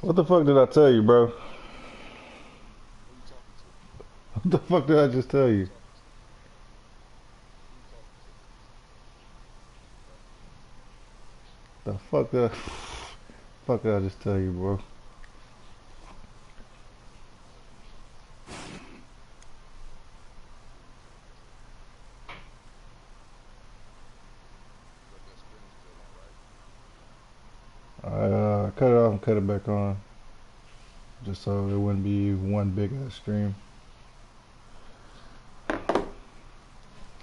What the fuck did I tell you, bro? Who you talking to? What the fuck did I just tell Who you you? talking to? Who you talking to? Okay. The fuck did I, fuck did I just tell you, bro? You left that screen still on, right? I cut it off and cut it back on, just so it wouldn't be one big ass stream.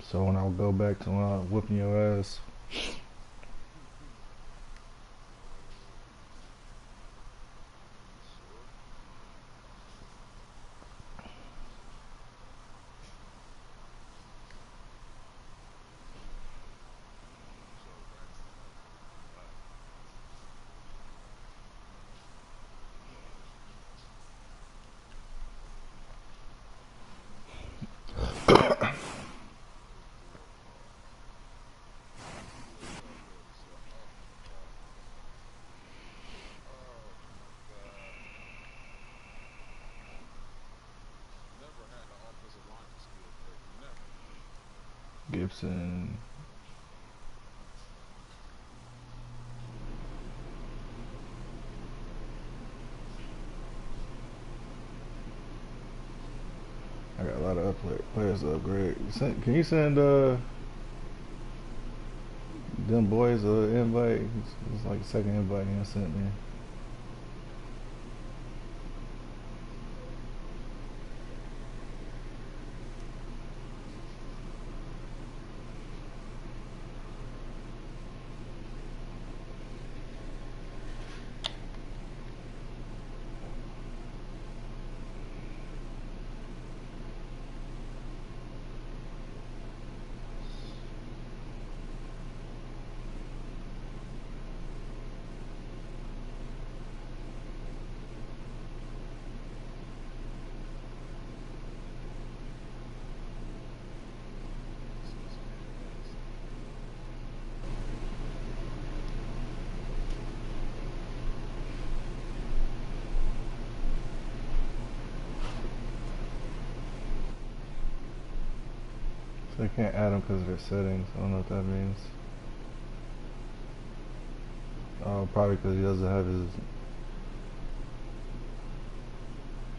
So when I go back to when I whooping your ass, You sure? So Randy, uh, let's do it. Let's start there. So, oh my God. Oh my God. Never had an offensive lineman skill break. Never. Gibson. I got a lot of players to upgrade. Can you send them boys a invite? It's like a second invite you sent me. Let's see this man ass. So I can't add them because of their settings. I don't know what that means. Oh, probably because he doesn't have his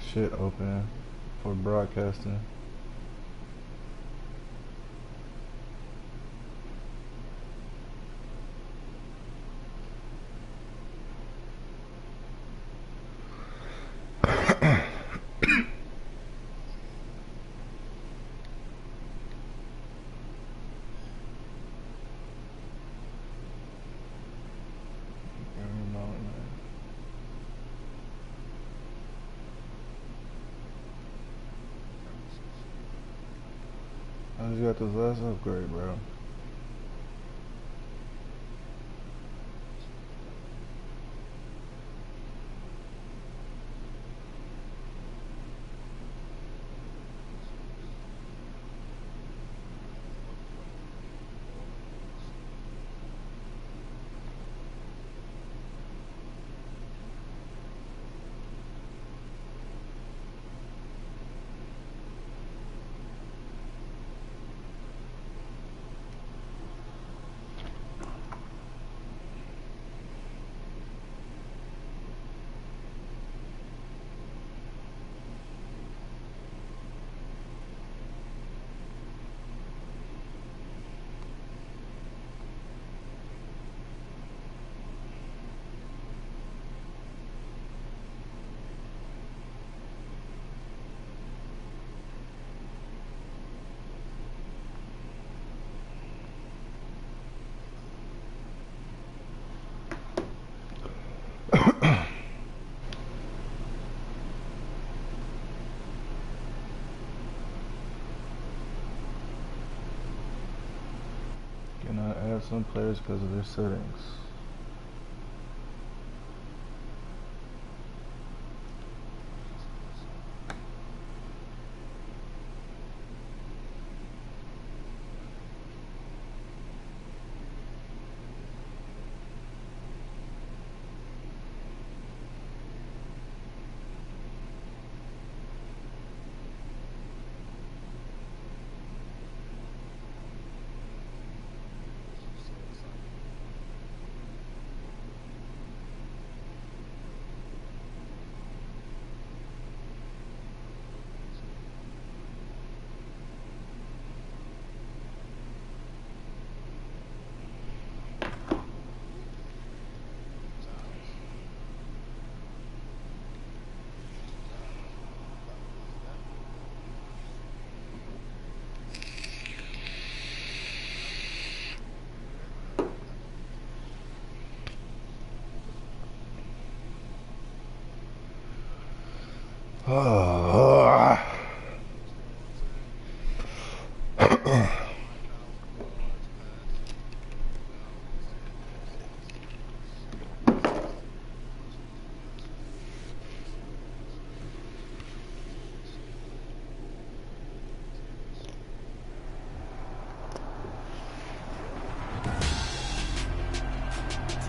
shit open for broadcasting. Got me some shit. I just got this last upgrade, bro. Motherfucking bullshit. Can I add some players because of their settings? Add some person.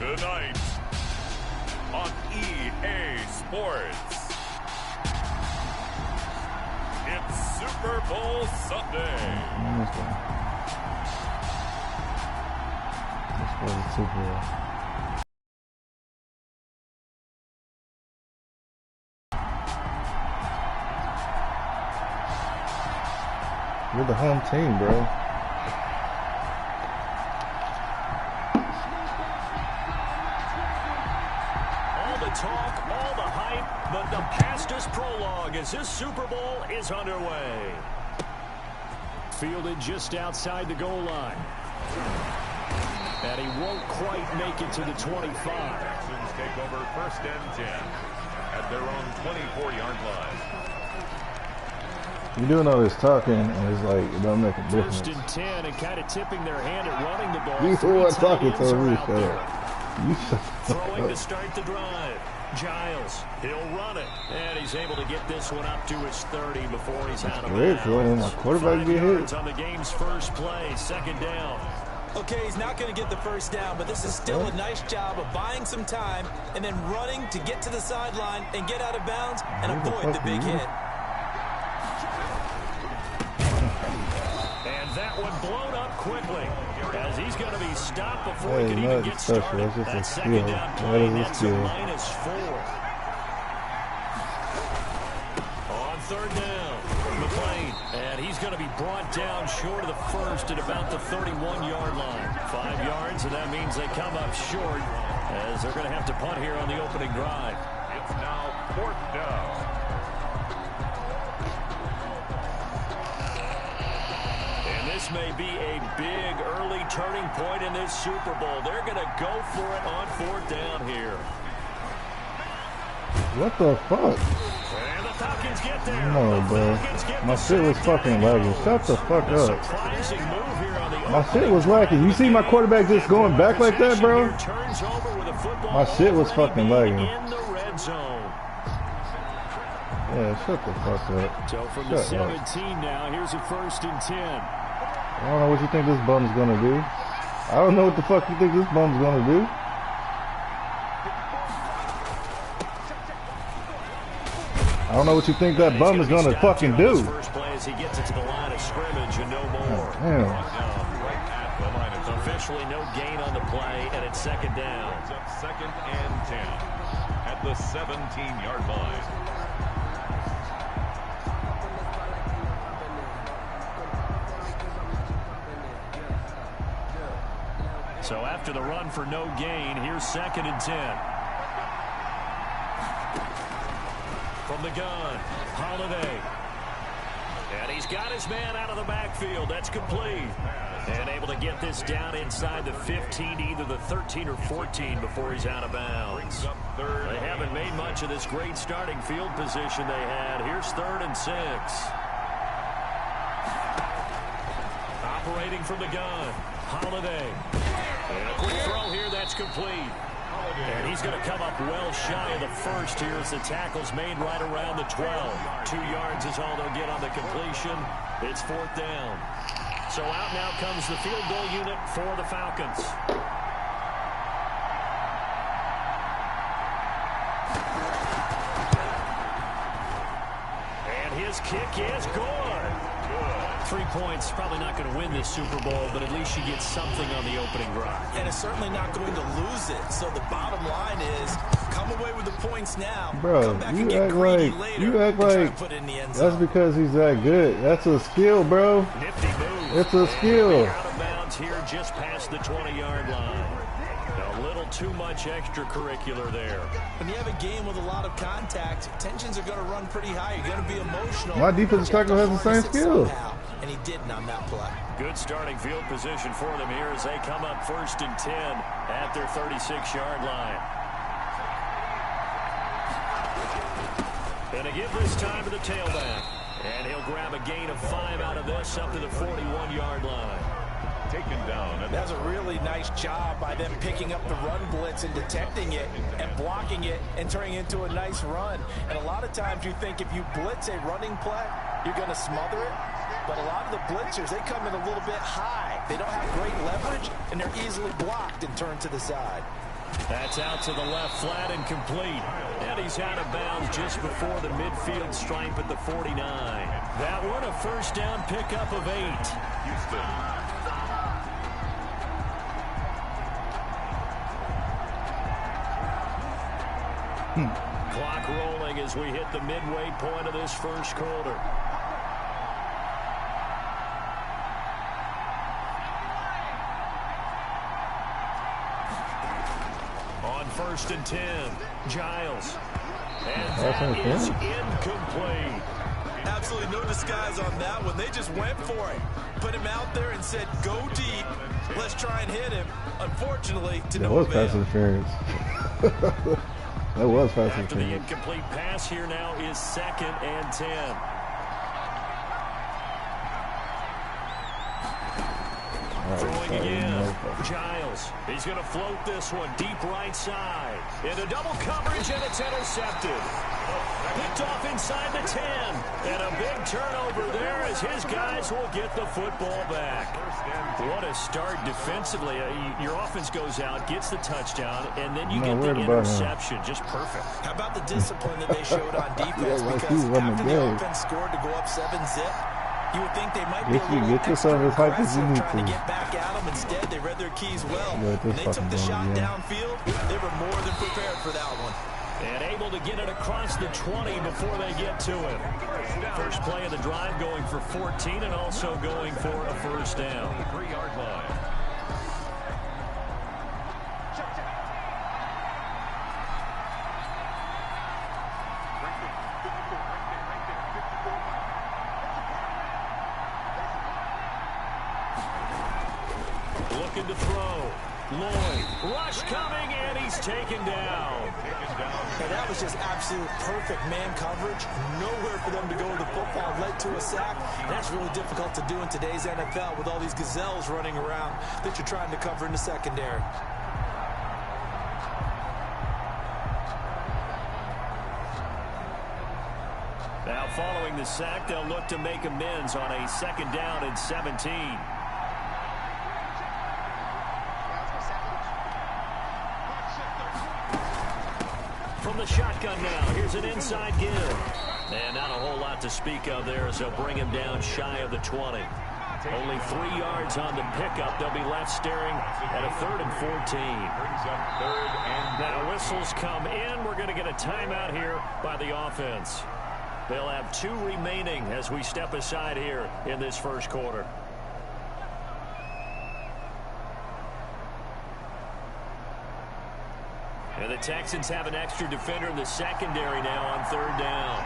Tonight on EA Sports, it's Super Bowl Sunday. Let's go to Super Bowl. You're the home team, bro. Talk, all the hype, but the past is prologue as this Super Bowl is underway. Fielded just outside the goal line. And he won't quite make it to the 25. Texans take over 1st and 10 at their own 24-yard line. You're doing all this talking, and it's like, it don't make a difference. 1st and 10 and kind of tipping their hand at running the ball. You who are talking to me, Throwing to start the drive. Giles, he'll run it. And he's able to get this one up to his 30 before he's out of bounds. My quarterback get hit. On the game's first play, 2nd down. Okay, he's not going to get the 1st down, but this is still a nice job of buying some time and then running to get to the sideline and get out of bounds and avoid the big hit. And that one blown up quickly as he's going to be stopped before he can even get started. That 2nd down play, that's a -4. On 3rd down, McLean, and he's going to be brought down short of the 1st at about the 31-yard line. 5 yards, and that means they come up short as they're going to have to punt here on the opening drive. It's now 4th down. This may be a big early turning point in this Super Bowl. They're going to go for it on 4th down here. What the fuck? And the Falcons get there. No, bro. My shit was fucking lagging. Shut the fuck up. My shit was lagging. You see my quarterback just going back like that, bro? My shit was fucking lagging. In the red zone. Yeah, shut the fuck up. So from the 17 now, here's a 1st and 10. I don't know what you think this bum's gonna do. I don't know what the fuck you think this bum's gonna do. I don't know what you think that bum is gonna fucking do. First play as he gets it to the line of scrimmage and no more. Damn. Officially no gain on the play, and it's 2nd down. It's up 2nd and 10 at the 17-yard line. So after the run for no gain, here's 2nd and 10. From the gun, Holiday. And he's got his man out of the backfield. That's complete. And able to get this down inside the 15, either the 13 or 14 before he's out of bounds. They haven't made much of this great starting field position they had. Here's 3rd and 6. Operating from the gun, Holiday. And a quick throw here, that's complete. And he's going to come up well shy of the 1st here as the tackle's made right around the 12. 2 yards is all they'll get on the completion. It's 4th down. So out now comes the field goal unit for the Falcons. And his kick is good. 3 points, probably not going to win this Super Bowl, but at least she gets something on the opening drive. And it's certainly not going to lose it. So the bottom line is, come away with the points now. Bro, you act like put it in the end that's zone. because he's that good. That's a skill, bro. Nifty move. It's a skill. Out of bounds here just past the 20-yard line. A little too much extracurricular there. When you have a game with a lot of contact, tensions are going to run pretty high. You're going to be emotional. My defensive tackle has the same skill. And he didn't on that play. Good starting field position for them here as they come up 1st and 10 at their 36-yard line. Gonna give this time to the tailback. And he'll grab a gain of 5 out of this up to the 41-yard line. Taken down. And that's a really nice job by them picking up the run blitz and detecting it and blocking it and turning it into a nice run. And a lot of times you think if you blitz a running play, you're going to smother it. But a lot of the blitzers, they come in a little bit high. They don't have great leverage, and they're easily blocked and turned to the side. That's out to the left, flat and complete. And he's out of bounds just before the midfield stripe at the 49. That one a first down pickup of 8. Houston. Clock rolling as we hit the midway point of this first quarter. On 1st and 10, Giles. And that is incomplete. Absolutely no disguise on that one. They just went for it. Put him out there and said, go deep. Let's try and hit him. Unfortunately, to no avail. Pass interference. That was pass After the interference. incomplete pass, here now is 2nd and 10. Throwing again. Giles. He's going to float this one deep right side. Into double coverage, and it's intercepted. Picked off inside the 10. And a big turnover there as his guys will get the football back. What a start defensively. Your offense goes out, gets the touchdown, and then you get the interception. Just perfect. How about the discipline that they showed on defense? Because after the offense scored to go up 7-zip, you would think they might be a little extra aggressive trying to get back at them. Instead, they read their keys well. When they took the shot downfield, they were more than prepared for that one. And able to get it across the 20 before they get to him. First play of the drive going for 14 and also going for a first down. 3-yard line. Looking to throw. Lloyd. Rush coming, and he's taken down. And that was just absolute perfect man coverage. Nowhere for them to go with the football. Led to a sack. That's really difficult to do in today's NFL with all these gazelles running around that you're trying to cover in the secondary. Now following the sack, they'll look to make amends on a 2nd down and 17. From the shotgun now, here's an inside give. And not a whole lot to speak of there as they'll bring him down shy of the 20. Only 3 yards on the pickup. They'll be left staring at a 3rd and 14. Brings up 3rd and now whistles come in. We're going to get a timeout here by the offense. They'll have 2 remaining as we step aside here in this first quarter. And the Texans have an extra defender in the secondary now on 3rd down.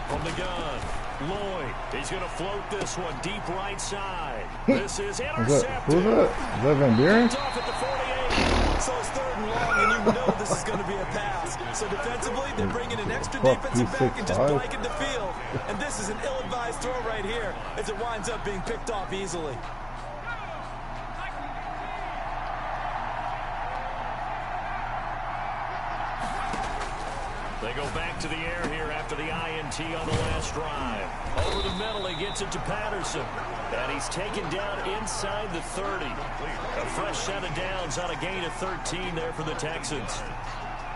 From the gun, Lloyd. He's going to float this one deep right side. This is intercepted. Who's that? Is that Van Buren? Off at the 48. So it's 3rd and long, and you know this is going to be a pass. So defensively, they're bringing an extra defensive back and just blanket the field. And this is an ill-advised throw right here as it winds up being picked off easily. They go back to the air here after the INT on the last drive. Over the middle, he gets it to Patterson. And he's taken down inside the 30. A fresh set of downs on a gain of 13 there for the Texans.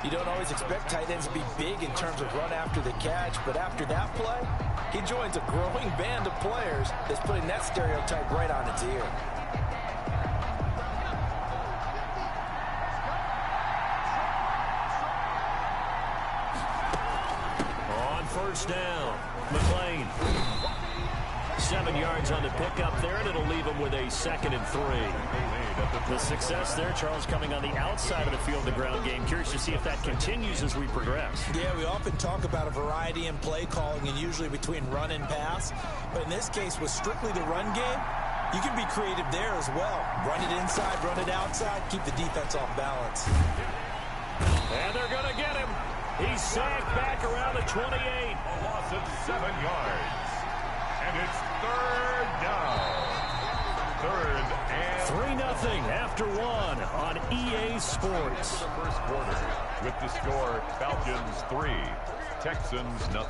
You don't always expect tight ends to be big in terms of run after the catch, but after that play, he joins a growing band of players that's putting that stereotype right on its ear. First down, McLean. 7 yards on the pickup there, and it'll leave him with a 2nd and 3. The success there, Charles, coming on the outside of the field, the ground game. Curious to see if that continues as we progress. Yeah, we often talk about a variety in play calling and usually between run and pass. But in this case, with strictly the run game, You can be creative there as well. Run it inside, run it outside, keep the defense off balance. And they're going to get him. He's sacked back around the 28. A loss of 7 yards. And it's third down. Third and 3-0 after 1 on EA Sports. the first quarter with the score Falcons 3, Texans 0.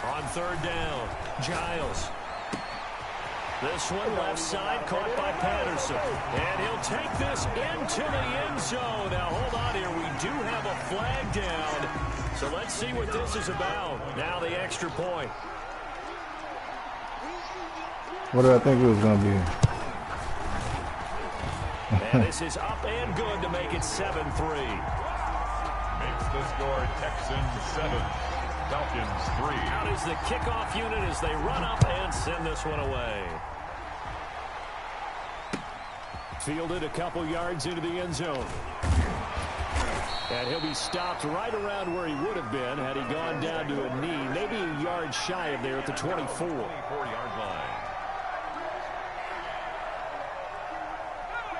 On third down, Giles. This one left side caught by Patterson. And he'll take this into the end zone. Now, hold on here. We do have a flag down. So let's see what this is about. Now the extra point. What did I think it was going to be? And this is up and good to make it 7-3. Makes the score Texans 7, Falcons 3. Out is the kickoff unit as they run up and send this one away. Fielded a couple yards into the end zone. And he'll be stopped right around where he would have been had he gone down to a knee, maybe a yard shy of there at the 24. 24-yard line.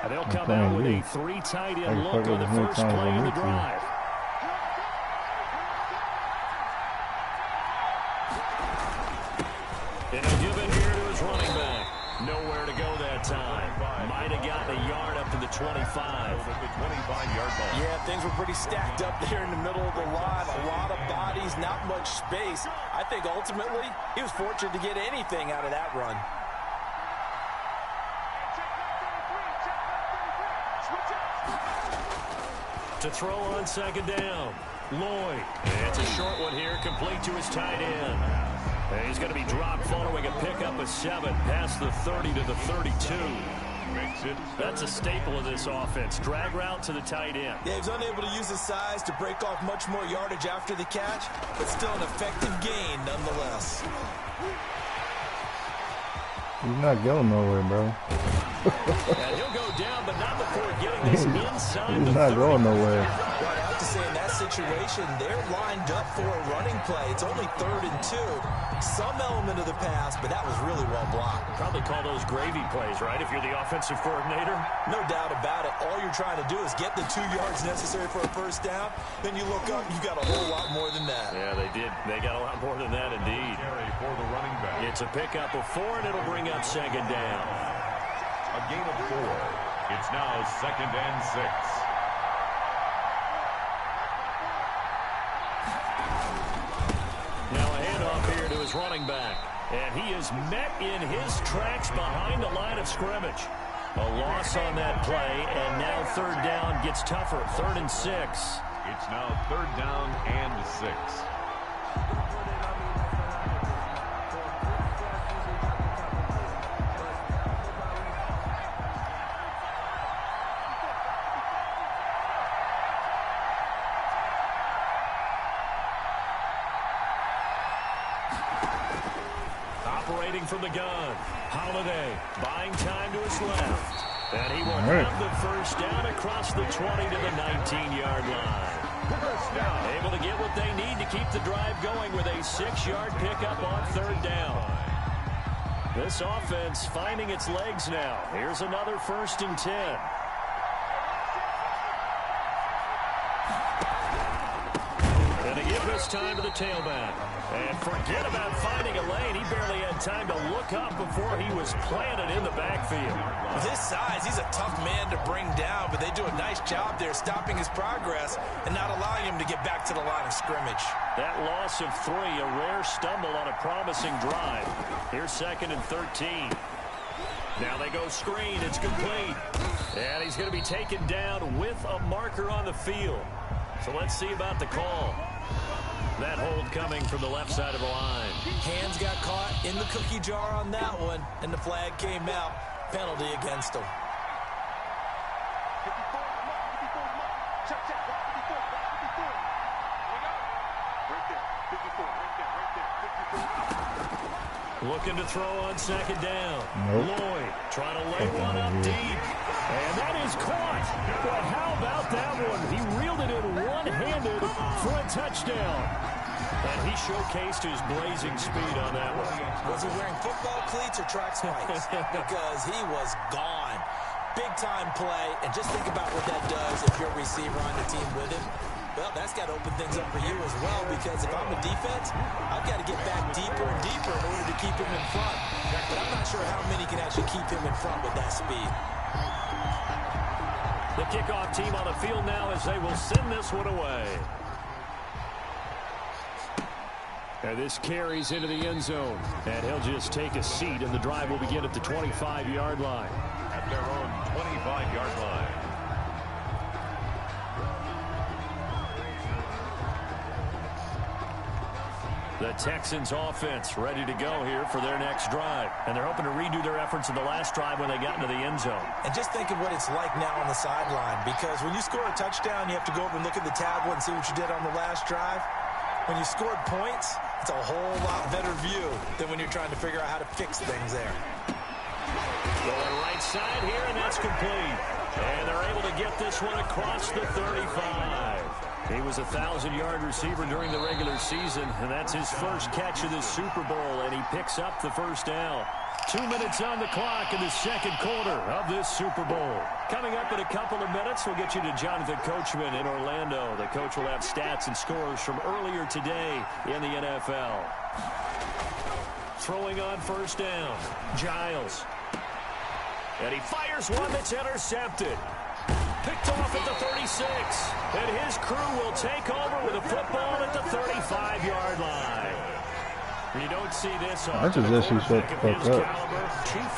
And they'll come out with a 3 tight end look on the first play of the drive. And he'll give it here to his running back. Nowhere to go that time. Might have gotten a yard up to the 25. At the 25-yard line. Yeah, things were pretty stacked up there in the middle of the line. A lot of bodies, not much space. I think ultimately he was fortunate to get anything out of that run. To throw on second down, Lloyd. It's a short one here, complete to his tight end. And he's going to be dropped following a pickup of 7 past the 30 to the 32. Makes it. That's a staple of this offense. Drag route to the tight end. Yeah, he was unable to use his size to break off much more yardage after the catch, but still an effective gain nonetheless. He's not going nowhere, bro. And he'll go down, but not before getting this inside He's the not 30. going nowhere. Right, I have to say, in that situation, they're lined up for a running play. It's only 3rd and 2. Some element of the pass, but that was really well blocked. Probably call those gravy plays, right, if you're the offensive coordinator? No doubt about it. All you're trying to do is get the 2 yards necessary for a first down. Then you look up, you got a whole lot more than that. Yeah, they did. They got a lot more than that, indeed. Carry for the running back. It's a pickup of 4, and it'll bring up second down. A gain of 4. It's now 2nd and 6. Now a handoff here to his running back. And he is met in his tracks behind the line of scrimmage. A loss on that play, and now 3rd down gets tougher. 3rd and 6. It's now 3rd down and 6. Operating from the gun, Holiday buying time to his left. And he will have the first down across the 20 to the 19-yard line. Able to get what they need to keep the drive going with a 6-yard pickup on 3rd down. This offense finding its legs now. Here's another 1st and 10. And they give this time to the tailback. And forget about finding a lane. He barely had time to look up before he was planted in the backfield. With his size, he's a tough man to bring down, but they do a nice job there stopping his progress and not allowing him to get back to the line of scrimmage. That loss of 3, a rare stumble on a promising drive. Here's 2nd and 13. Now they go screen. It's complete. And he's going to be taken down with a marker on the field. So let's see about the call. That hold coming from the left side of the line. Hands got caught in the cookie jar on that one, and the flag came out. Penalty against him. Looking to throw on second down. Nope. Lloyd trying to lay one up deep. And that is caught. But how about that one? He reeled it in one-handed for a touchdown. And he showcased his blazing speed on that one. Was he wearing football cleats or track spikes? Because he was gone. Big-time play. And just think about what that does if you're a receiver on the team with him. Well, that's got to open things up for you as well, because if I'm a defense, I've got to get back deeper and deeper in order to keep him in front. But I'm not sure how many can actually keep him in front with that speed. The kickoff team on the field now as they will send this one away. And this carries into the end zone. And he'll just take a seat, and the drive will begin at the 25-yard line. At their own 25-yard line. The Texans offense ready to go here for their next drive. And they're hoping to redo their efforts in the last drive when they got into the end zone. And just think of what it's like now on the sideline, because when you score a touchdown, you have to go over and look at the tablet and see what you did on the last drive. When you scored points, it's a whole lot better view than when you're trying to figure out how to fix things there. Going right side here, and that's complete. And they're able to get this one across the 35. He was a 1,000-yard receiver during the regular season, and that's his first catch of the Super Bowl, and he picks up the first down. 2 minutes on the clock in the second quarter of this Super Bowl. Coming up in a couple of minutes, we'll get you to Jonathan Coachman in Orlando. The coach will have stats and scores from earlier today in the NFL. Throwing on first down, Giles. And he fires one that's intercepted. Picked off at the 36. And his crew will take over with a football at the 35-yard line. You don't see this I suggest you shut the fuck up.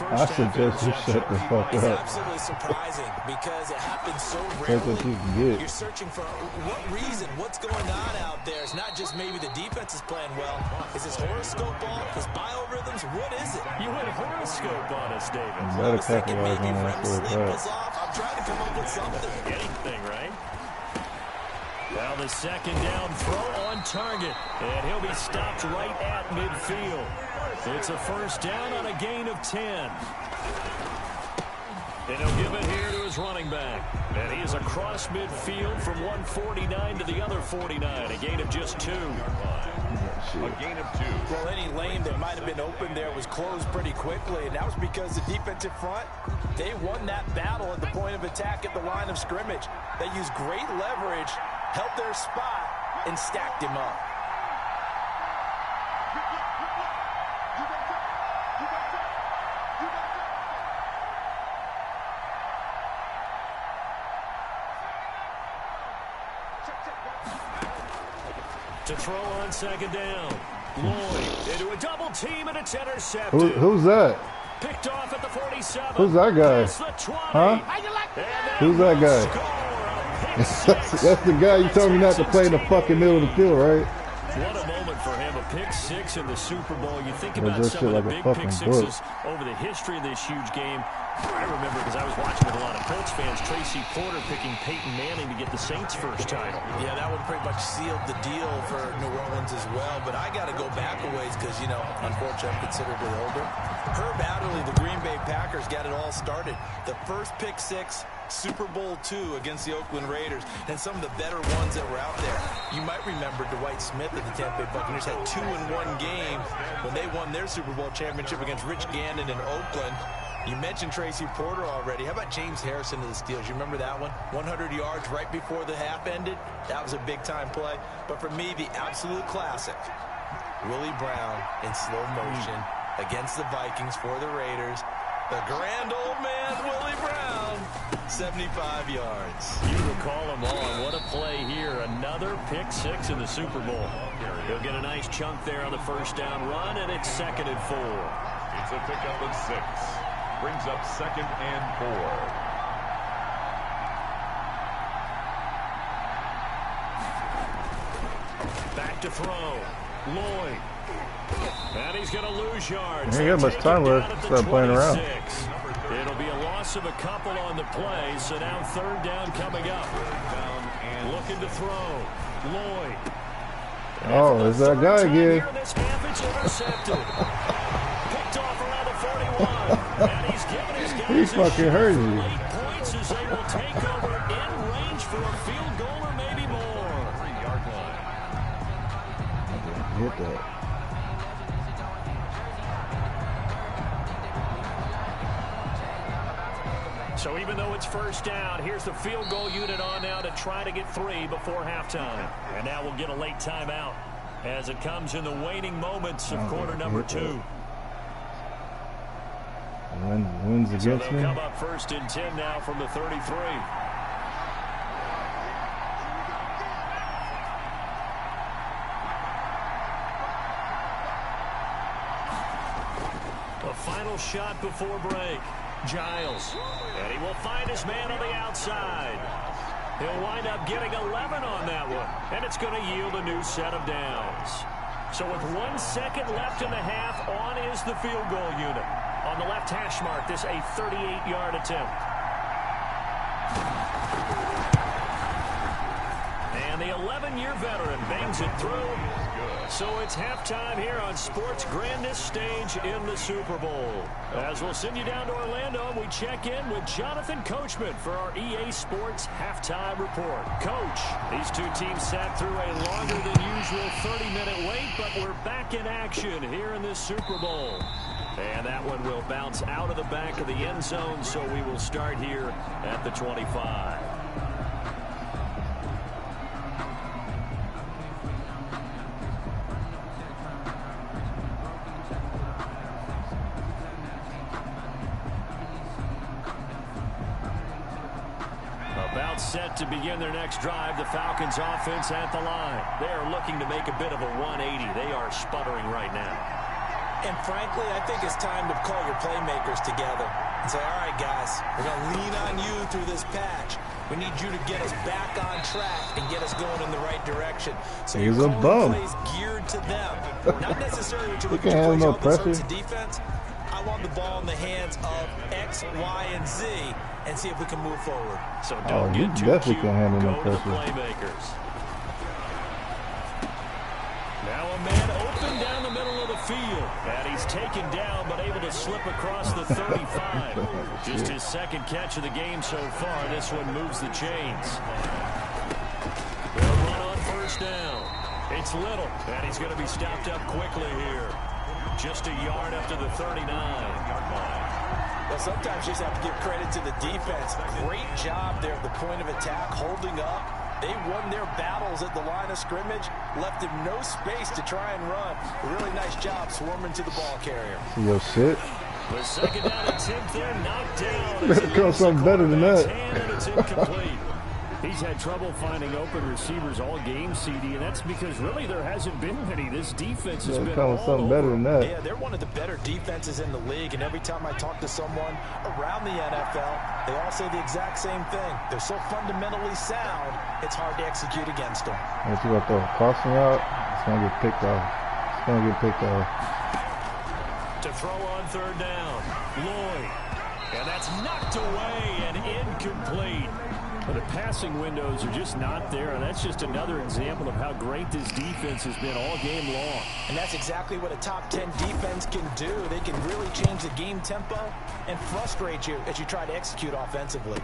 I suggest you shut the fuck It's up. absolutely surprising because it happens so That's what rarely. you can get. You're searching for what reason, what's going on out there. It's not just maybe the defense is playing well. Is this horoscope ball? Is biorhythms? What is it? You went horoscope on us, David. You better capitalize on that REM for sleep a was off. I'm trying to come up with something. Anything, right? Now the second down throw on target. And he'll be stopped right at midfield. It's a first down on a gain of 10. And he'll give it here to his running back. And he is across midfield from 149 to the other 49. A gain of just 2. A gain of 2. Well, any lane that might have been open there was closed pretty quickly, and that was because the defensive front, they won that battle at the point of attack at the line of scrimmage. They used great leverage, held their spot, and stacked him up. To throw on second down. Lloyd into a double team, and it's intercepted. Who's that? Picked off at the 47. Who's that guy? It's the 20. Huh? Who's that guy? That's the guy you told me not to play in the fucking middle of the field, right? What a moment for him. A pick six in the Super Bowl. You think Well, about this some shit of the like a big fucking pick sixes over the history of this huge game. I remember because I was watching with a lot of Colts fans, Tracy Porter picking Peyton Manning to get the Saints' first title. Yeah, that one pretty much sealed the deal for New Orleans as well. But I got to go back a ways because, you know, unfortunately I'm considerably older. Herb Adderley, the Green Bay Packers, got it all started. The first pick six, Super Bowl II against the Oakland Raiders, and some of the better ones that were out there. You might remember Dwight Smith of the Tampa Bay Buccaneers had 2 in one game when they won their Super Bowl championship against Rich Gannon in Oakland. You mentioned Tracy Porter already. How about James Harrison of the Steelers? You remember that one? 100 yards right before the half ended. That was a big-time play. But for me, the absolute classic, Willie Brown in slow motion against the Vikings for the Raiders. The grand old man, Willie Brown, 75 yards. You recall them all. What a play here. Another pick six in the Super Bowl. He'll get a nice chunk there on the first down run, and it's 2nd and 4. It's a pickup of 6. Brings up 2nd and 4. Back to throw. Lloyd. And he's going to lose yards. He ain't got much time left. Start playing around. It'll be a loss of a couple on the play, so now 3rd down coming up. Looking to throw. Lloyd. Oh, is that guy again? This half, it's intercepted. He fucking hurt you. Points as they will take over in range for a field goal or maybe more. 3-yard line. Hit that. So even though it's first down, here's the field goal unit on now to try to get 3 before halftime. And now we'll get a late timeout as it comes in the waning moments of quarter number 2. Wins So against they'll me. come up first and 10 now from the 33. A final shot before break. Giles. And he will find his man on the outside. He'll wind up getting 11 on that one. And it's going to yield a new set of downs. So with 1 second left in the half, on is the field goal unit. On the left hash mark, this a 38-yard attempt. And the 11-year veteran bangs it through. So it's halftime here on sports' grandest stage in the Super Bowl. As we'll send you down to Orlando, we check in with Jonathan Coachman for our EA Sports halftime report. Coach, these two teams sat through a longer than usual 30-minute wait, but we're back in action here in this Super Bowl. And that one will bounce out of the back of the end zone, so we will start here at the 25. About set to begin their next drive, the Falcons offense at the line. They are looking to make a bit of a 180. They are sputtering right now. And frankly, I think it's time to call your playmakers together and say, all right, guys, we're going to lean on you through this patch. We need you to get us back on track and get us going in the right direction. So He's you're a calling bum. plays geared to them. Not necessarily to He look can't at handle no plays pressure. defense. I want the ball in the hands of X, Y, and Z and see if we can move forward. So don't you get too definitely cute. can't handle no Go to the pressure. playmakers. Now a man open down the middle of the field. And he's taken down, but able to slip across the 35. Just his second catch of the game so far. This one moves the chains. They'll run on first down. It's Little, and he's going to be stopped up quickly here. Just a yard up to the 39. Well, sometimes you just have to give credit to the defense. Great job there at the point of attack, holding up. They won their battles at the line of scrimmage, left him no space to try and run. A really nice job swarming to the ball carrier. Yo, shit. The second down attempt there, knocked down. Better call something better than that. And it's incomplete. He's had trouble finding open receivers all game, CD, and that's because really there hasn't been many. This defense has been all something better than that. Yeah, they're one of the better defenses in the league, and every time I talk to someone around the NFL, they all say the exact same thing. They're so fundamentally sound, it's hard to execute against them. If you got the crossing out, it's going to get picked off. It's going to get picked off. To throw on third down, Lloyd. And that's knocked away and incomplete. But the passing windows are just not there, and that's just another example of how great this defense has been all game long. And that's exactly what a top 10 defense can do. They can really change the game tempo and frustrate you as you try to execute offensively.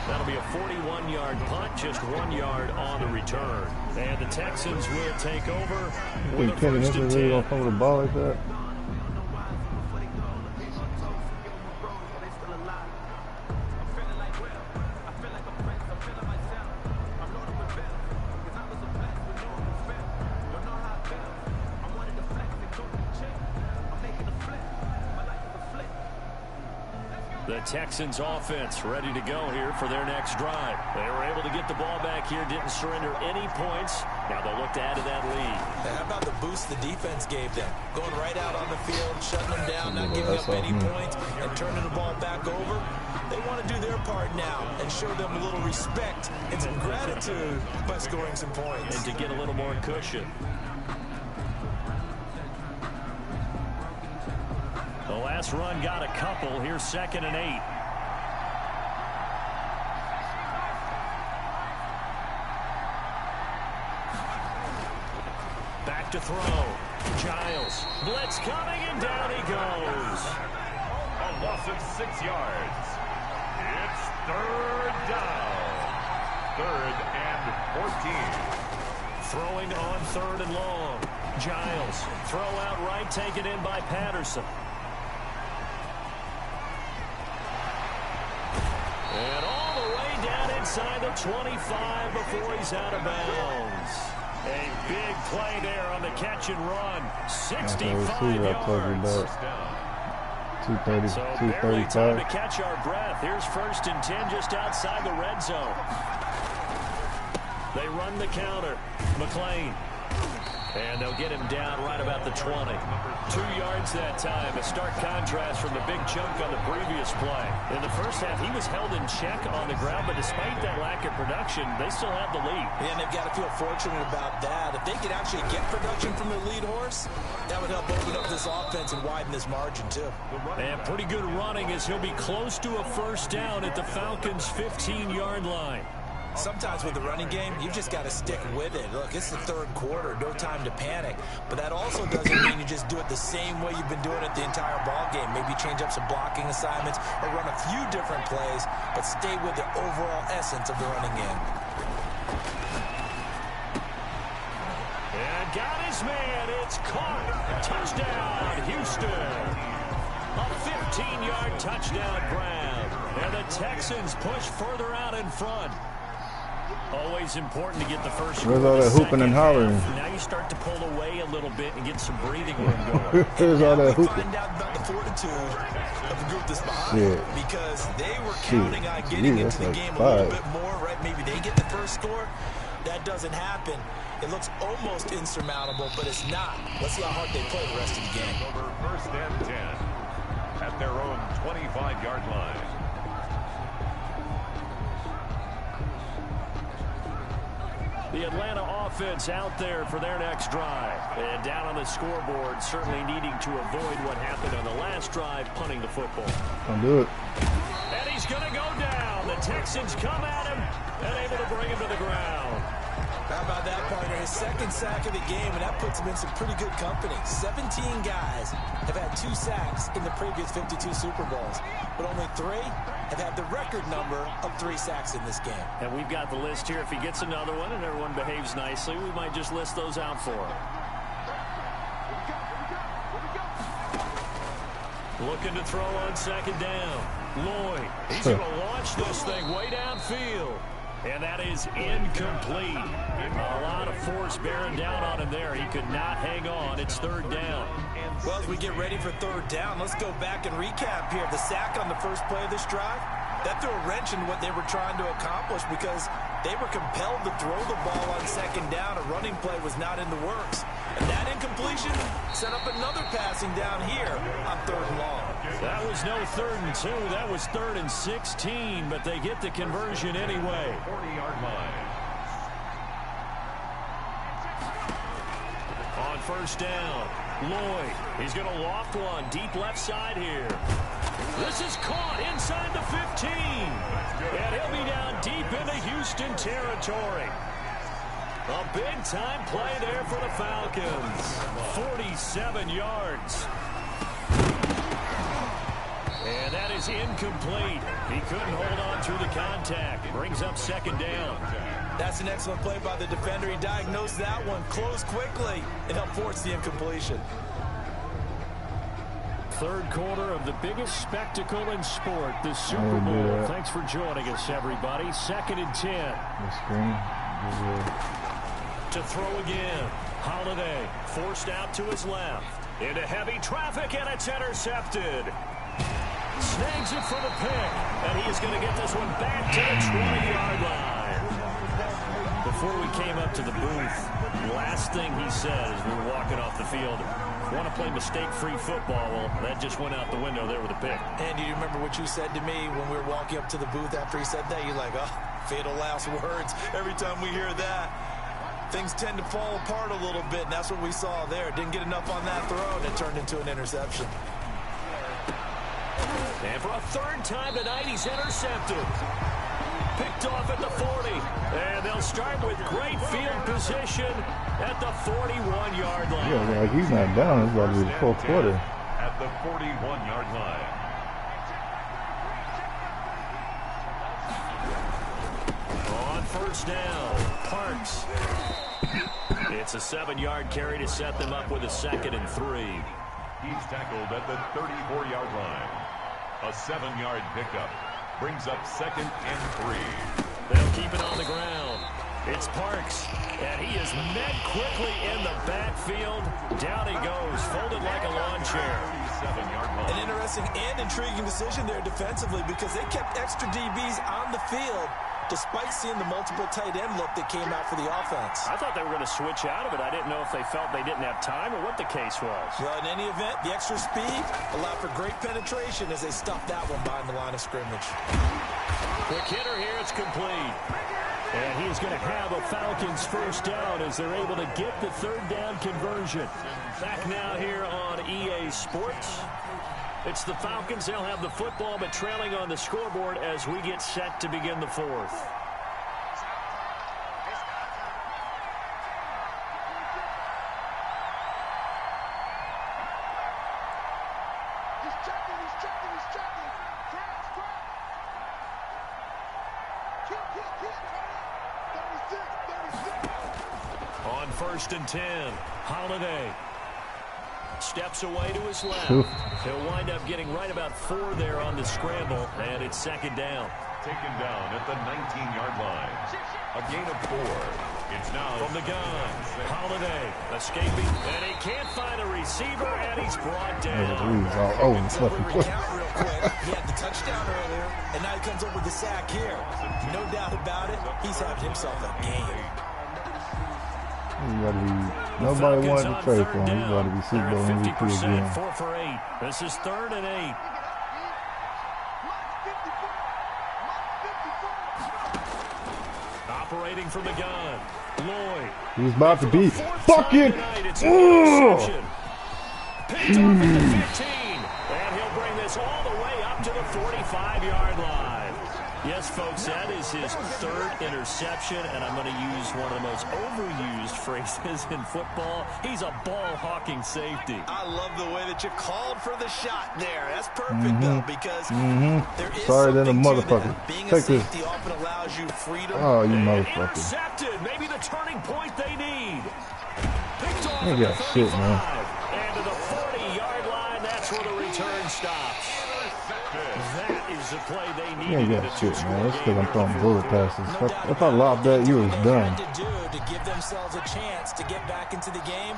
That'll be a 41-yard punt, just 1 yard on the return. And the Texans will take over with a Kenny first Nicholson and really 10. going to fumble the ball like that? The Texans offense ready to go here for their next drive. They were able to get the ball back here, didn't surrender any points. Now they'll look to add to that lead. How about the boost the defense gave them? Going right out on the field, shutting them down, not giving up any points, and turning the ball back over. They want to do their part now and show them a little respect and some gratitude by scoring some points. And to get a little more cushion. The last run got a couple. Here's 2nd and 8. Back to throw. Giles. Blitz coming, and down he goes. A loss of 6 yards. It's third down. 3rd and 14. Throwing on 3rd and long. Giles. Throw out right, taken in by Patterson. And all the way down inside the 25 before he's out of bounds. A big play there on the catch and run. 65 yards. 230, so barely 235. time to catch our breath. Here's 1st and 10 just outside the red zone. They run the counter. McLean. And they'll get him down right about the 20. 2 yards that time. A stark contrast from the big chunk on the previous play. In the first half, he was held in check on the ground, but despite that lack of production, they still have the lead. Yeah, and they've got to feel fortunate about that. If they could actually get production from their lead horse, that would help open up this offense and widen this margin, too. And pretty good running as he'll be close to a 1st down at the Falcons' 15-yard line. Sometimes with the running game, you just got to stick with it. Look, it's the 3rd quarter, no time to panic. But that also doesn't mean you just do it the same way you've been doing it the entire ball game. Maybe change up some blocking assignments or run a few different plays, but stay with the overall essence of the running game. And got his man. It's caught. Touchdown, Houston. A 15-yard touchdown grab. And the Texans push further out in front. Always important to get the first score. Where's all that hooping and hollering? Now you start to pull away a little bit and get some breathing room going. Where's all that hooping? Find out about the fortitude of the group that's behind because they were counting on getting into the game a little bit more, right? Maybe they get the first score. That doesn't happen. It looks almost insurmountable, but it's not. Let's see how hard they play the rest of the game. Over 1st and 10 at their own 25-yard line. The Atlanta offense out there for their next drive. And down on the scoreboard, certainly needing to avoid what happened on the last drive, punting the football. Don't do it. And he's going to go down. The Texans come at him and able to bring him to the ground. How about that, partner? His 2nd sack of the game, and that puts him in some pretty good company. 17 guys have had 2 sacks in the previous 52 Super Bowls, but only 3 have had the record number of 3 sacks in this game. And we've got the list here. If he gets another one and everyone behaves nicely, we might just list those out for him. Looking to throw on 2nd down. Lloyd, he's going to launch this thing way downfield. And that is incomplete. A lot of force bearing down on him there. He could not hang on. It's 3rd down. Well, as we get ready for 3rd down, let's go back and recap here. The sack on the first play of this drive, that threw a wrench in what they were trying to accomplish because they were compelled to throw the ball on 2nd down. A running play was not in the works. And that incompletion set up another passing down here on 3rd and long. That was no 3rd and 2. That was 3rd and 16, but they get the conversion anyway. 40-yard line. On 1st down, Lloyd. He's going to loft one deep left side here. This is caught inside the 15. And he'll be down deep into Houston territory. A big-time play there for the Falcons. 47 yards. And that is incomplete. He couldn't hold on through the contact. Brings up 2nd down. That's an excellent play by the defender. He diagnosed that one, closed quickly, and helped force the incompletion. 3rd quarter of the biggest spectacle in sport, the Super Bowl. Thanks for joining us, everybody. 2nd and 10. To throw again. Holiday forced out to his left. Into heavy traffic, and it's intercepted. Snags it for the pick, and he is going to get this one back to the 20-yard line. Before we came up to the booth, last thing he said as we were walking off the field, want to play mistake-free football. Well, that just went out the window there with a pick. And do you remember what you said to me when we were walking up to the booth after he said that? You're like, oh, fatal last words. Every time we hear that, things tend to fall apart a little bit, and that's what we saw there. Didn't get enough on that throw, and it turned into an interception. And for a 3rd time tonight, he's intercepted. Picked off at the 40. And they'll start with great field position at the 41-yard line. Yeah, like he's not down. It's about to be the 4th quarter. At the 41-yard line. first down. Parks. It's a 7-yard carry to set them up with a 2nd and 3. He's tackled at the 34-yard line. A 7-yard pickup brings up 2nd and 3. They'll keep it on the ground. It's Parks, and he is met quickly in the backfield. Down he goes, folded like a lawn chair. 7-yard line. An interesting and intriguing decision there defensively because they kept extra DBs on the field despite seeing the multiple tight end look that came out for the offense. I thought they were going to switch out of it. I didn't know if they felt they didn't have time or what the case was. Well, in any event, the extra speed allowed for great penetration as they stuffed that one behind the line of scrimmage. Quick hitter here, it's complete. And he's going to have a Falcons first down as they're able to get the 3rd down conversion. Back now here on EA Sports. It's the Falcons. They'll have the football, but trailing on the scoreboard as we get set to begin the 4th. On 1st and 10, Holiday. Steps away to his left. He'll wind up getting right about 4 there on the scramble, and it's 2nd down. Taken down at the 19-yard line. A gain of 4. It's now from the gun. Holiday escaping, and he can't find a receiver, and he's brought down. Let's recount real quick. He had the touchdown earlier, and now he comes up with the sack here. No doubt about it, he's having himself a game. Nobody wanted to trade for him. He's got to be Super Bowl MVP again. 4 for 8. This is 3rd and 8. Operating from the gun. Lloyd. He's about to be fucking. Picked off at the 15. And he'll bring this all the way up to the 45-yard line. Yes, folks, that is his 3rd interception, and I'm going to use one of the most overused phrases in football. He's a ball-hawking safety. I love the way that you called for the shot there. That's perfect, though, because there is then a something motherfucker. to that. Being Take a safety often allows you freedom. Oh, you motherfucker. Intercepted. Maybe the turning point they need. Picked off You at the got shit, 35. man. And to the 40-yard line, that's where the return stops. That is the play they You needed. ain't got shit, man. That's because I'm throwing bullet passes. If I lobbed that, you was done. To give themselves a chance to get back into the game,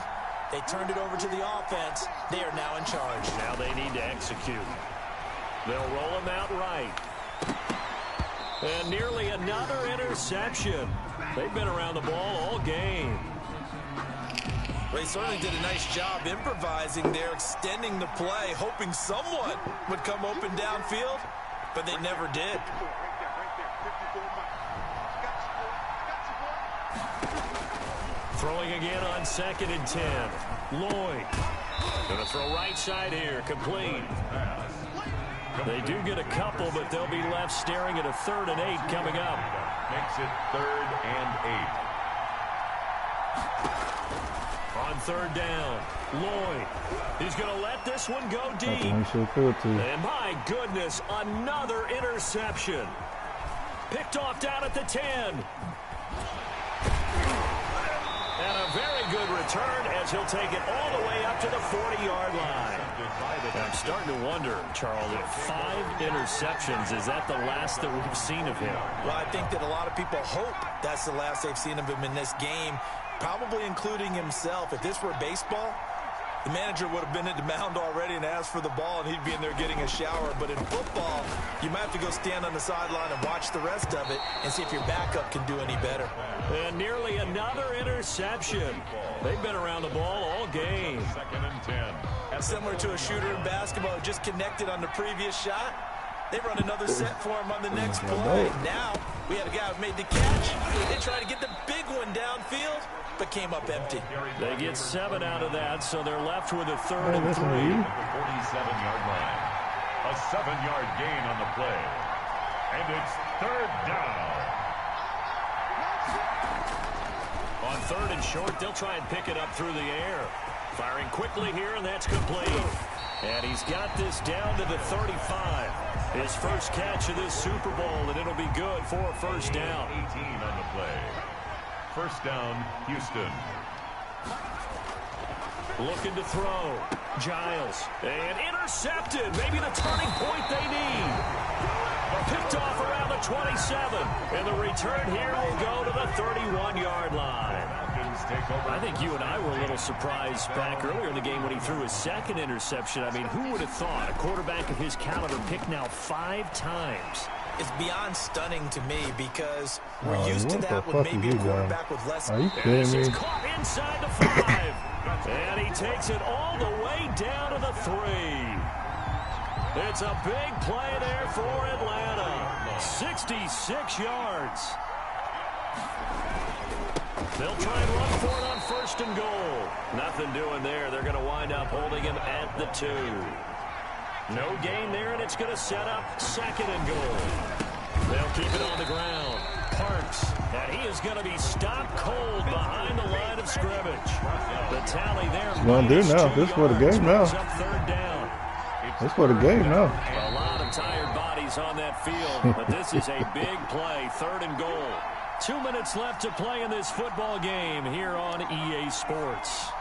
they turned it over to the offense. They are now in charge. Now they need to execute. They'll roll him out right. And nearly another interception. They've been around the ball all game. They certainly did a nice job improvising there, extending the play, hoping someone would come open downfield, but they never did. Throwing again on 2nd and 10. Lloyd. Going to throw right side here, complete. They do get a couple, but they'll be left staring at a 3rd and 8 coming up. Makes it 3rd and 8. On 3rd down, Lloyd. He's going to let this one go deep. And my goodness, another interception. Picked off down at the 10. And a very good return as he'll take it all the way up to the 40-yard line. I'm starting to wonder, Charles, if 5 interceptions, is that the last that we've seen of him? Well, I think that a lot of people hope that's the last they've seen of him in this game, probably including himself. If this were baseball, the manager would have been at the mound already and asked for the ball, and he'd be in there getting a shower. But in football, you might have to go stand on the sideline and watch the rest of it and see if your backup can do any better. And nearly another interception. They've been around the ball all game. 2nd and 10. Similar to a shooter in basketball who just connected on the previous shot. They run another set for him on the next play. Now, we had a guy who made the catch. They tried to get the big one downfield, but came up empty. They get 7 out of that, so they're left with a 3rd and 3. At the 47-yard line. A 7-yard gain on the play. And it's 3rd down. On 3rd and short, they'll try and pick it up through the air. Firing quickly here, and that's complete. And he's got this down to the 35. His first catch of this Super Bowl, and it'll be good for a first down. 18 on the play. First down, Houston. Looking to throw. Giles. And intercepted. Maybe the turning point they need. Picked off around the 27. And the return here will go to the 31-yard line. I think you and I were a little surprised back earlier in the game when he threw his second interception. I mean, who would have thought a quarterback of his caliber picked now 5 times? It's beyond stunning to me because we're used to that with maybe a quarterback with less. Are you kidding me? He's caught inside the 5. And he takes it all the way down to the 3. It's a big play there for Atlanta. 66 yards. They'll try and run for it on first and goal. Nothing doing there. They're going to wind up holding him at the 2. No gain there, and it's going to set up second and goal. They'll keep it on the ground. Parks, and he is going to be stopped cold behind the line of scrimmage. The tally there. What's going to do now? This is for the game now. This is for the game now. A lot of tired bodies on that field, but this is a big play. Third and goal. 2 minutes left to play in this football game here on EA Sports.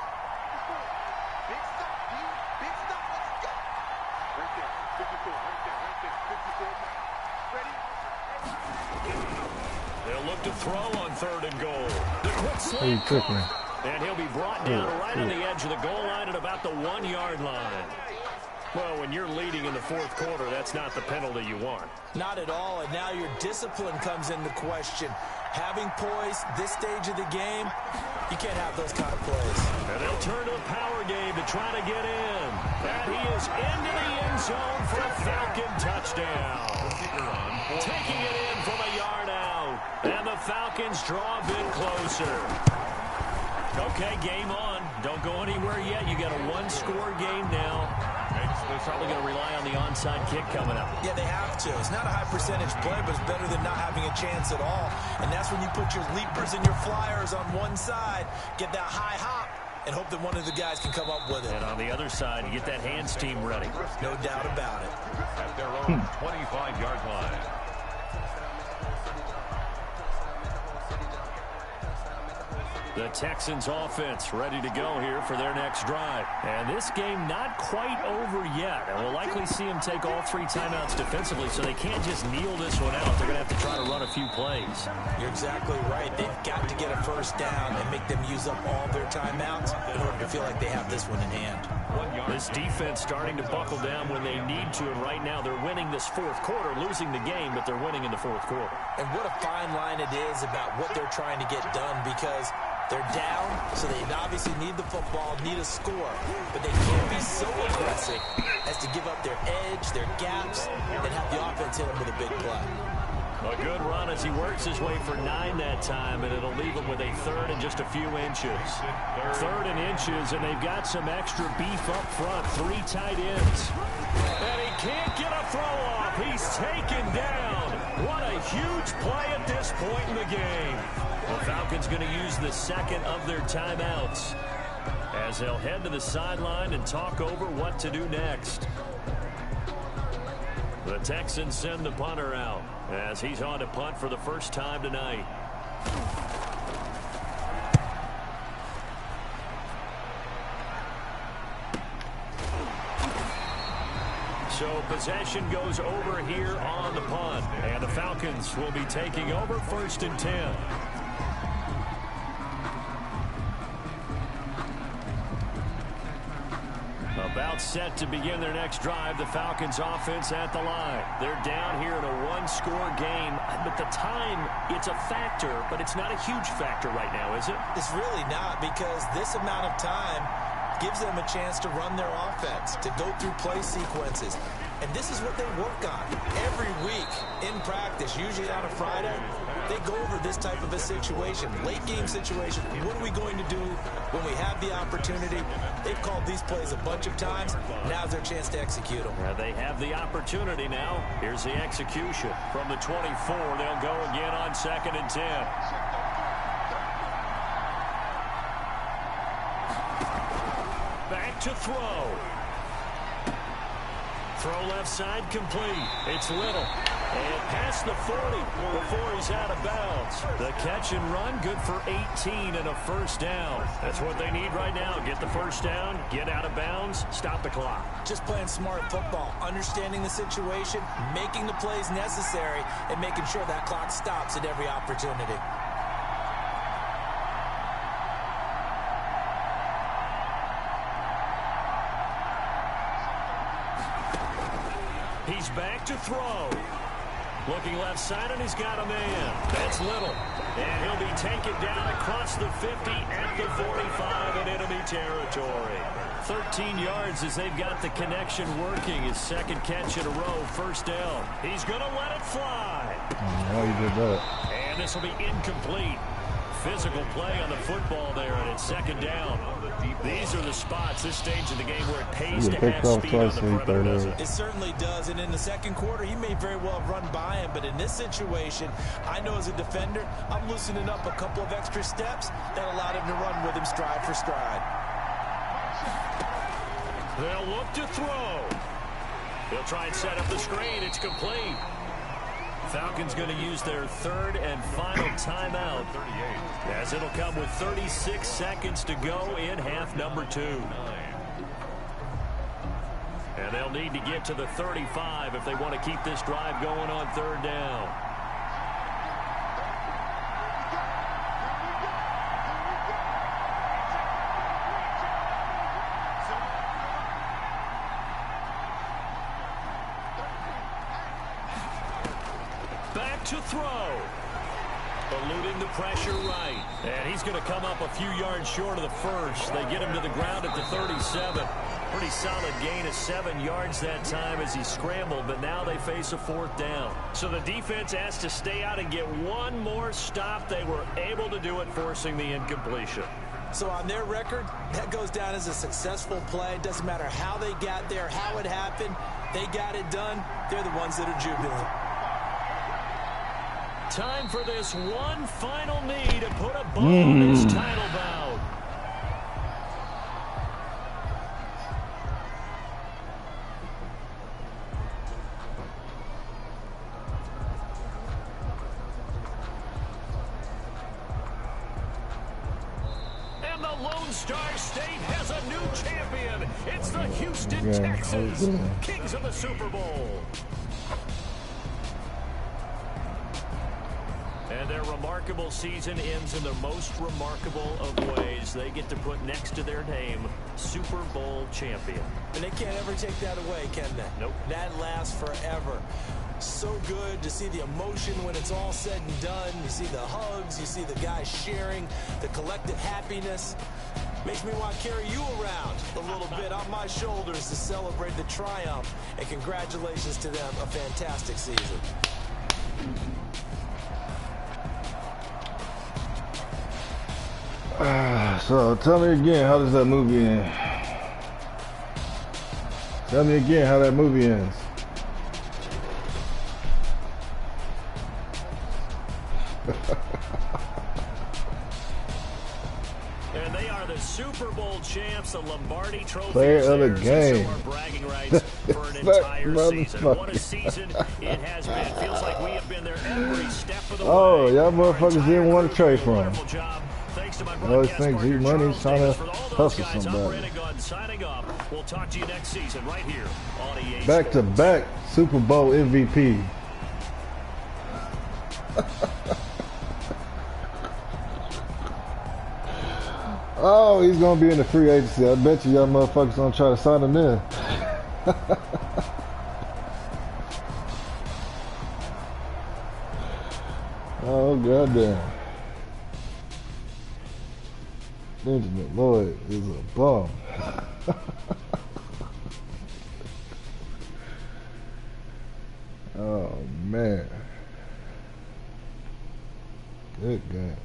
They'll look to throw on third and goal. The quick slant. And he'll be brought down right on the edge of the goal line at about the 1-yard line. Well, when you're leading in the fourth quarter, that's not the penalty you want. Not at all, and now your discipline comes into question. Having poise this stage of the game, you can't have those kind of plays. And they'll turn to the power game to try to get in. And he is into the end zone for a Falcon touchdown. Taking it in from a yard out. And the Falcons draw a bit closer. Okay, game on. Don't go anywhere yet. You got a 1-score game now. They're probably going to rely on the onside kick coming up. Yeah, they have to. It's not a high percentage play, but it's better than not having a chance at all. And that's when you put your leapers and your flyers on one side, get that high hop, and hope that one of the guys can come up with it. And on the other side, you get that hands team ready. No doubt about it. At their own 25-yard line. The Texans offense ready to go here for their next drive. And this game not quite over yet. And we'll likely see them take all 3 timeouts defensively, so they can't just kneel this one out. They're going to have to try to run a few plays. You're exactly right. They've got to get a first down and make them use up all their timeouts in order to feel like they have this one in hand. This defense starting to buckle down when they need to, and right now they're winning this fourth quarter, losing the game, but they're winning in the fourth quarter. And what a fine line it is about what they're trying to get done, because they're down, so they obviously need the football, need a score. But they can't be so aggressive as to give up their edge, their gaps, and have the offense hit them with a big play. A good run as he works his way for 9 that time, and it'll leave him with a third and just a few inches. Third and inches, and they've got some extra beef up front. 3 tight ends. And he can't get a throw off. He's taken down. What a huge play at this point in the game. The Falcons going to use the second of their timeouts as they'll head to the sideline and talk over what to do next. The Texans send the punter out as he's on to punt for the first time tonight. So possession goes over here on the punt, and the Falcons will be taking over first and 10. About set to begin their next drive. The Falcons offense at the line. They're down here in a 1-score game. But the time, it's a factor, but it's not a huge factor right now, is it? It's really not, because this amount of time gives them a chance to run their offense, to go through play sequences. And this is what they work on every week in practice, usually on a Friday. They go over this type of a situation, late game situation. What are we going to do when we have the opportunity? They've called these plays a bunch of times. Now's their chance to execute them. They have the opportunity now. Here's the execution. From the 24, they'll go again on second and 10. Back to throw. throw left side complete. It's Little. And past the 40 before he's out of bounds. The catch and run, good for 18 and a first down. That's what they need right now. Get the first down, get out of bounds, stop the clock. Just playing smart football, understanding the situation, making the plays necessary, and making sure that clock stops at every opportunity. He's back to throw. Looking left side, and he's got a man. That's Little. And he'll be taken down across the 50 at the 45 in enemy territory. 13 yards as they've got the connection working. His second catch in a row, first down. He's going to let it fly. Oh, you did that. And this will be incomplete. Physical play on the football there, and it's second down. These are the spots, this stage of the game, where it pays to have speed on the perimeter, doesn't it? It certainly does, and in the second quarter, he may very well have run by him, but in this situation, I know as a defender, I'm loosening up a couple of extra steps that allowed him to run with him stride for stride. They'll look to throw. He'll try and set up the screen. It's complete. Falcons going to use their third and final timeout, as it'll come with 36 seconds to go in half number 2. And they'll need to get to the 35 if they want to keep this drive going on third down. Back to throw. Eluding the pressure right. And he's going to come up a few yards short of the first. They get him to the ground at the 37. Pretty solid gain of 7 yards that time as he scrambled, but now they face a fourth down. So the defense has to stay out and get one more stop. They were able to do it, forcing the incompletion. So on their record, that goes down as a successful play. It doesn't matter how they got there, how it happened. They got it done. They're the ones that are jubilant. Time for this one final knee to put a bow on his title bout. And the Lone Star State has a new champion. It's the Houston Texans, kings of the Super Bowl. And their remarkable season ends in the most remarkable of ways. They get to put next to their name, Super Bowl champion. And they can't ever take that away, can they? Nope. That lasts forever. So good to see the emotion when it's all said and done. You see the hugs, you see the guys sharing, the collective happiness. Makes me want to carry you around a little bit on my shoulders to celebrate the triumph. And congratulations to them, a fantastic season. So tell me again, how does that movie end? Tell me again how that movie ends. And they are the Super Bowl champs, the Lombardi Trophy. Player of the game. So bragging rights for an entire season. What a season it has been. It feels like we have been there every step of the way. Oh, y'all motherfuckers didn't want to trade from him. Thanks to my I always broadcast think partner, G-Money's Charles trying to Davis. For all those hustle guys, I'm somebody. Brandon Gunn signing off. We'll talk to you next season right here on EA Back to Sports. back Super Bowl MVP. Oh, he's gonna be in the free agency. I bet you y'all motherfuckers gonna try to sign him in. Oh goddamn. Benjamin Lloyd is a bum. Oh man. Good game.